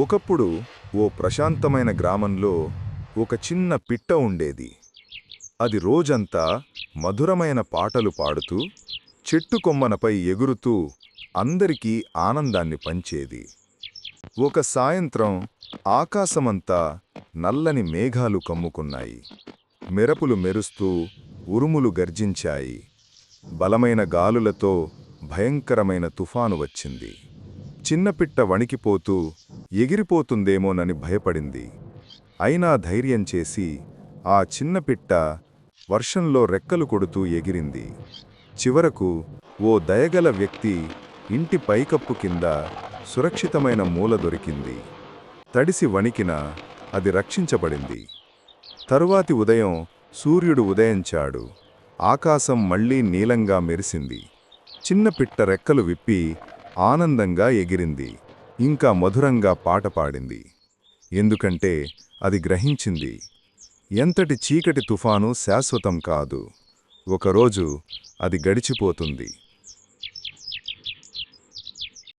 ఒకప్పుడు ఓ ప్రశాంతమైన గ్రామంలో ఒక చిన్న పిట్ట ఉండేది. అది రోజంతా మధురమైన పాటలు పాడుతూ చెట్టు కొమ్మనపై ఎగురుతూ అందరికీ ఆనందాన్ని పంచేది. ఒక సాయంత్రం ఆకాశమంతా నల్లని మేఘాలు కమ్ముకున్నాయి. మెరుపులు మెరుస్తూ ఉరుములు గర్జించాయి. బలమైన గాలులతో భయంకరమైన తుఫాను వచ్చింది. చిన్నపిట్ట వణికిపోతూ ఎగిరిపోతుందేమోనని భయపడింది. అయినా ధైర్యం చేసి ఆ చిన్నపిట్ట వర్షంలో రెక్కలు కొడుతూ ఎగిరింది. చివరకు ఓ దయగల వ్యక్తి ఇంటి పైకప్పు కింద సురక్షితమైన మూల దొరికింది. తడిసి వణికిన అది రక్షించబడింది. తరువాతి ఉదయం సూర్యుడు ఉదయించాడు. ఆకాశం మళ్లీ నీలంగా మెరిసింది. చిన్నపిట్ట రెక్కలు విప్పి ఆనందంగా ఎగిరింది. ఇంకా మధురంగా పాట పాడింది. ఎందుకంటే అది గ్రహించింది, ఎంతటి చీకటి తుఫాను శాశ్వతం కాదు. ఒకరోజు అది గడిచిపోతుంది.